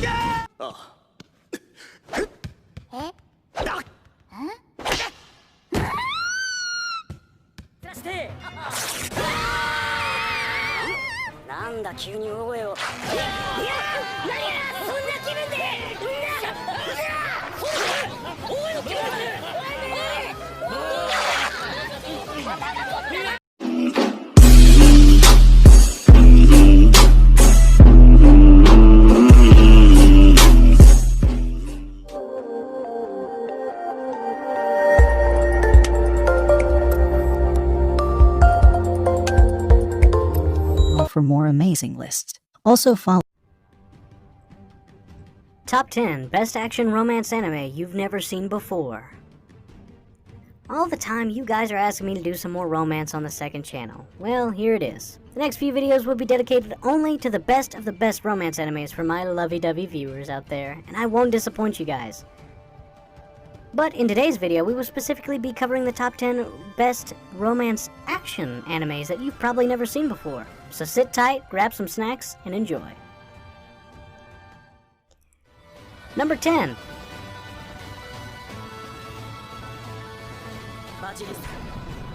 なんだ急に大声を。いや、何や、そんな気分で。大声を決める。For more amazing lists. Also follow Top 10 Best Action Romance Anime You've Never Seen Before. All the time you guys are asking me to do some more romance on the second channel. Well, here it is. The next few videos will be dedicated only to the best of the best romance animes for my lovey-dovey viewers out there, and I won't disappoint you guys. But in today's video, we will specifically be covering the top 10 best romance action animes that you've probably never seen before. So sit tight, grab some snacks, and enjoy. Number 10.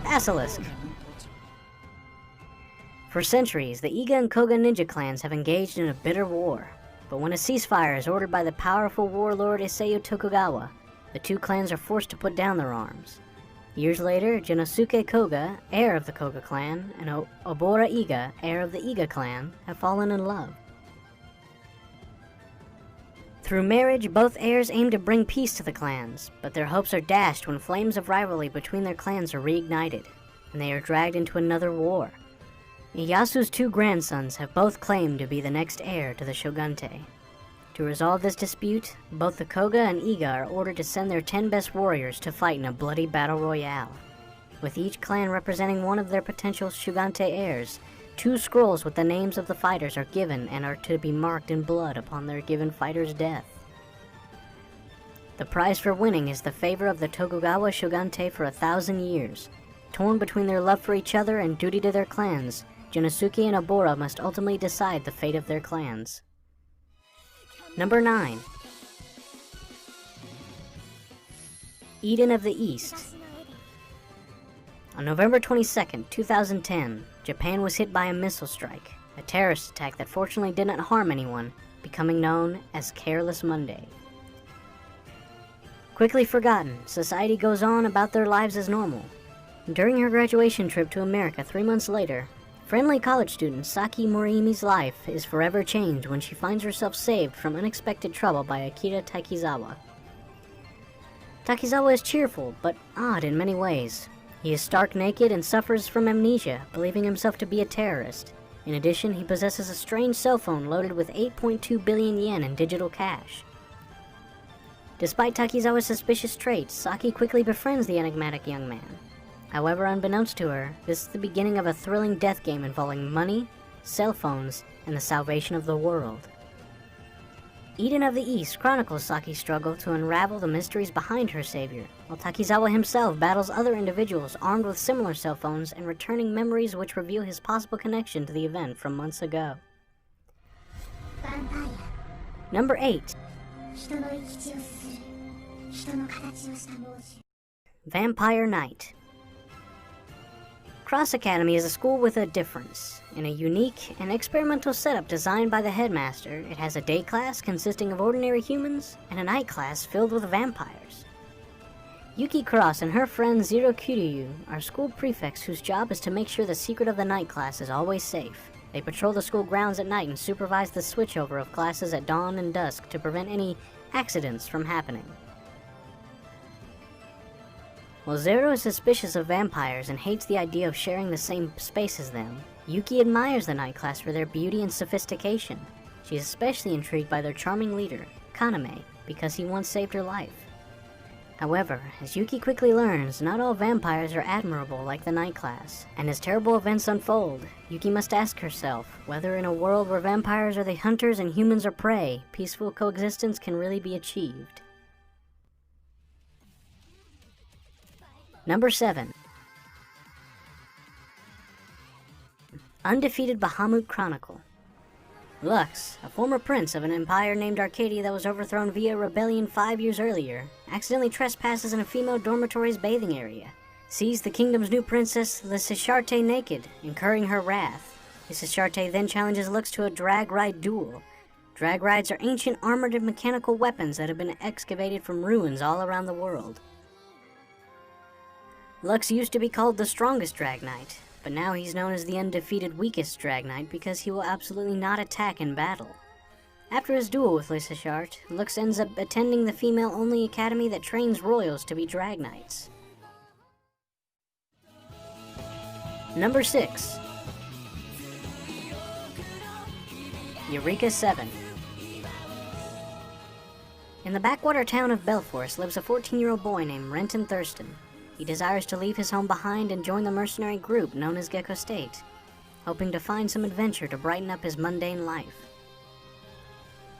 Basilisk. For centuries, the Iga and Koga ninja clans have engaged in a bitter war. But when a ceasefire is ordered by the powerful warlord Issei Tokugawa, the two clans are forced to put down their arms. Years later, Genosuke Koga, heir of the Koga clan, and Obora Iga, heir of the Iga clan, have fallen in love. Through marriage, both heirs aim to bring peace to the clans, but their hopes are dashed when flames of rivalry between their clans are reignited, and they are dragged into another war. Ieyasu's two grandsons have both claimed to be the next heir to the shogunate. To resolve this dispute, both the Koga and Iga are ordered to send their 10 best warriors to fight in a bloody battle royale. With each clan representing one of their potential shogunate heirs, 2 scrolls with the names of the fighters are given and are to be marked in blood upon their given fighter's death. The prize for winning is the favor of the Tokugawa shogunate for 1,000 years. Torn between their love for each other and duty to their clans, Genosuke and Obora must ultimately decide the fate of their clans. Number 9. Eden of the East. On November 22nd, 2010, Japan was hit by a missile strike, a terrorist attack that fortunately did not harm anyone, becoming known as Careless Monday. Quickly forgotten, society goes on about their lives as normal. During her graduation trip to America 3 months later, friendly college student Saki Morimi's life is forever changed when she finds herself saved from unexpected trouble by Akira Takizawa. Takizawa is cheerful, but odd in many ways. He is stark naked and suffers from amnesia, believing himself to be a terrorist. In addition, he possesses a strange cell phone loaded with 8.2 billion yen in digital cash. Despite Takizawa's suspicious traits, Saki quickly befriends the enigmatic young man. However, unbeknownst to her, this is the beginning of a thrilling death game involving money, cell phones, and the salvation of the world. Eden of the East chronicles Saki's struggle to unravel the mysteries behind her savior, while Takizawa himself battles other individuals armed with similar cell phones and returning memories which reveal his possible connection to the event from months ago. Number 8. Vampire Knight. Cross Academy is a school with a difference. In a unique and experimental setup designed by the headmaster, it has a day class consisting of ordinary humans and a night class filled with vampires. Yuki Cross and her friend Zero Kiryu are school prefects whose job is to make sure the secret of the night class is always safe. They patrol the school grounds at night and supervise the switchover of classes at dawn and dusk to prevent any accidents from happening. While Zero is suspicious of vampires and hates the idea of sharing the same space as them, Yuki admires the night class for their beauty and sophistication. She is especially intrigued by their charming leader, Kaname, because he once saved her life. However, as Yuki quickly learns, not all vampires are admirable like the night class, and as terrible events unfold, Yuki must ask herself whether in a world where vampires are the hunters and humans are prey, peaceful coexistence can really be achieved. Number 7. Undefeated Bahamut Chronicle. Lux, a former prince of an empire named Arcadia that was overthrown via rebellion 5 years earlier, accidentally trespasses in a female dormitory's bathing area, sees the kingdom's new princess, Lysisharte, naked, incurring her wrath. Lysisharte then challenges Lux to a drag ride duel. Drag rides are ancient armored and mechanical weapons that have been excavated from ruins all around the world. Lux used to be called the strongest drag knight, but now he's known as the undefeated weakest drag knight because he will absolutely not attack in battle. After his duel with Lysisharte, Lux ends up attending the female-only academy that trains royals to be drag knights. Number 6. Eureka 7. In the backwater town of Belforce lives a 14-year-old boy named Renton Thurston. He desires to leave his home behind and join the mercenary group known as Gecko State, hoping to find some adventure to brighten up his mundane life.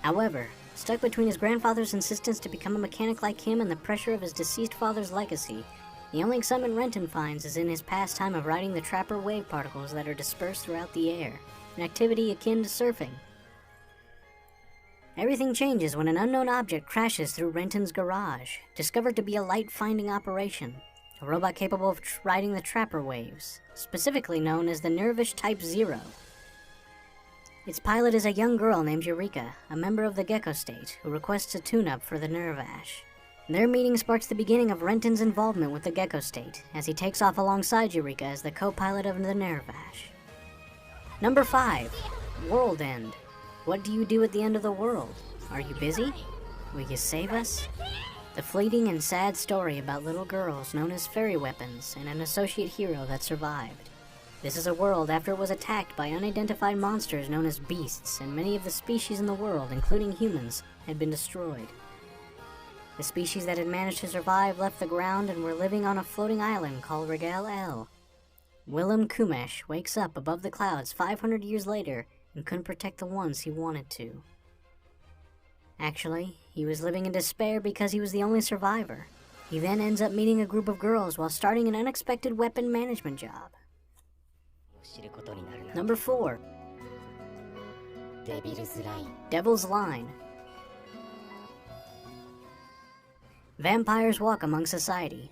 However, stuck between his grandfather's insistence to become a mechanic like him and the pressure of his deceased father's legacy, the only excitement Renton finds is in his pastime of riding the trapper wave particles that are dispersed throughout the air, an activity akin to surfing. Everything changes when an unknown object crashes through Renton's garage, discovered to be a light-finding operation, a robot capable of riding the trapper waves, specifically known as the Nervish Type 0. Its pilot is a young girl named Eureka, a member of the Gecko State, who requests a tune-up for the Nervash. Their meeting sparks the beginning of Renton's involvement with the Gecko State, as he takes off alongside Eureka as the co-pilot of the Nervash. Number 5. World End. What do you do at the end of the world? Are you busy? Will you save us? The fleeting and sad story about little girls known as fairy weapons and an associate hero that survived. This is a world after it was attacked by unidentified monsters known as beasts, and many of the species in the world, including humans, had been destroyed. The species that had managed to survive left the ground and were living on a floating island called Regal El. Willem Kumesh wakes up above the clouds 500 years later and couldn't protect the ones he wanted to. Actually, he was living in despair because he was the only survivor. He then ends up meeting a group of girls while starting an unexpected weapon management job. Number 4. Devil's Line. Vampires walk among society,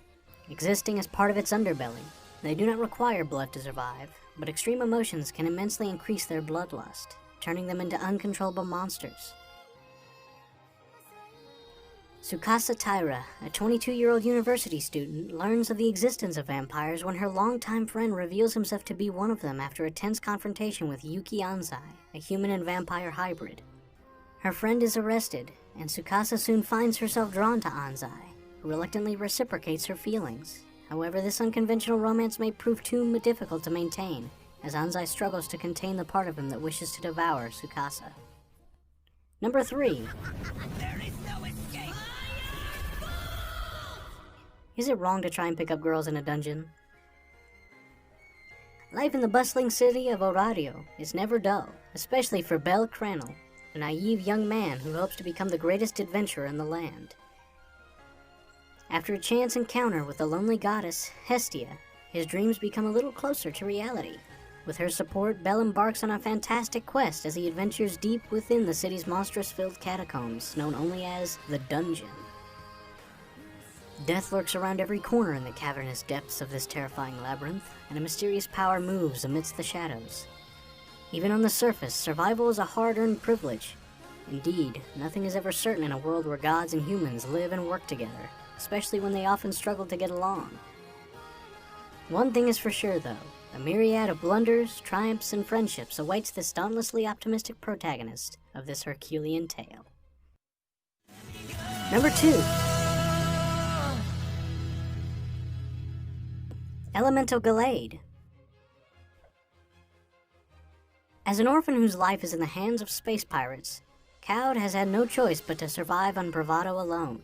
existing as part of its underbelly. They do not require blood to survive, but extreme emotions can immensely increase their bloodlust, turning them into uncontrollable monsters. Tsukasa Taira, a 22-year-old university student, learns of the existence of vampires when her longtime friend reveals himself to be one of them after a tense confrontation with Yuki Anzai, a human and vampire hybrid. Her friend is arrested, and Tsukasa soon finds herself drawn to Anzai, who reluctantly reciprocates her feelings. However, this unconventional romance may prove too difficult to maintain, as Anzai struggles to contain the part of him that wishes to devour Tsukasa. Number 3. Is it wrong to try and pick up girls in a dungeon? Life in the bustling city of Orario is never dull, especially for Bel Cranel, a naive young man who hopes to become the greatest adventurer in the land. After a chance encounter with the lonely goddess, Hestia, his dreams become a little closer to reality. With her support, Bel embarks on a fantastic quest as he adventures deep within the city's monstrous-filled catacombs, known only as the Dungeon. Death lurks around every corner in the cavernous depths of this terrifying labyrinth, and a mysterious power moves amidst the shadows. Even on the surface, survival is a hard-earned privilege. Indeed, nothing is ever certain in a world where gods and humans live and work together, especially when they often struggle to get along. One thing is for sure, though. A myriad of blunders, triumphs, and friendships awaits this dauntlessly optimistic protagonist of this Herculean tale. Number 2. Elemental Gallade. As an orphan whose life is in the hands of space pirates, Cloud has had no choice but to survive on bravado alone.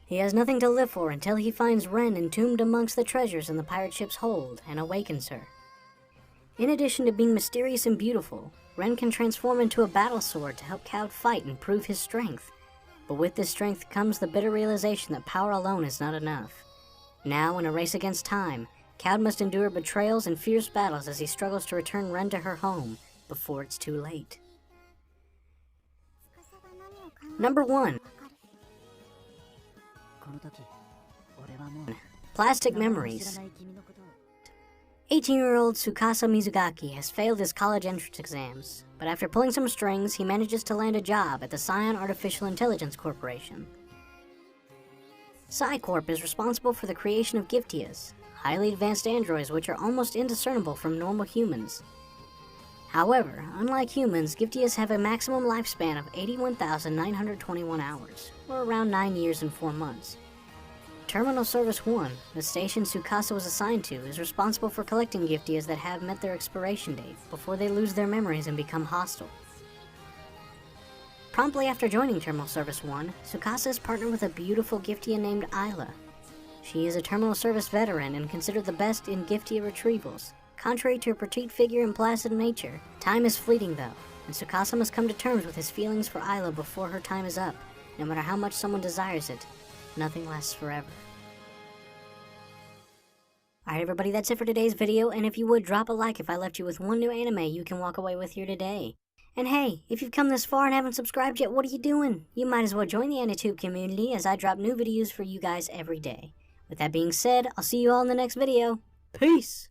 He has nothing to live for until he finds Ren entombed amongst the treasures in the pirate ship's hold and awakens her. In addition to being mysterious and beautiful, Ren can transform into a battle sword to help Cloud fight and prove his strength. But with this strength comes the bitter realization that power alone is not enough. Now, in a race against time, Cloud must endure betrayals and fierce battles as he struggles to return Ren to her home before it's too late. Number 1. Plastic Memories. 18-year-old Tsukasa Mizugaki has failed his college entrance exams, but after pulling some strings, he manages to land a job at the Scion Artificial Intelligence Corporation. Psycorp is responsible for the creation of Giftias, highly advanced androids which are almost indiscernible from normal humans. However, unlike humans, Giftias have a maximum lifespan of 81,921 hours, or around 9 years and 4 months. Terminal Service 1, the station Tsukasa was assigned to, is responsible for collecting Giftias that have met their expiration date before they lose their memories and become hostile. Promptly after joining Terminal Service 1, Tsukasa is partnered with a beautiful Giftia named Isla. She is a Terminal Service veteran and considered the best in Giftia retrievals. Contrary to her petite figure and placid nature, time is fleeting though, and Tsukasa must come to terms with his feelings for Isla before her time is up. No matter how much someone desires it, nothing lasts forever. Alright everybody, that's it for today's video, and if you would, drop a like if I left you with one new anime you can walk away with here today. And hey, if you've come this far and haven't subscribed yet, what are you doing? You might as well join the AniTube community as I drop new videos for you guys every day. With that being said, I'll see you all in the next video. Peace!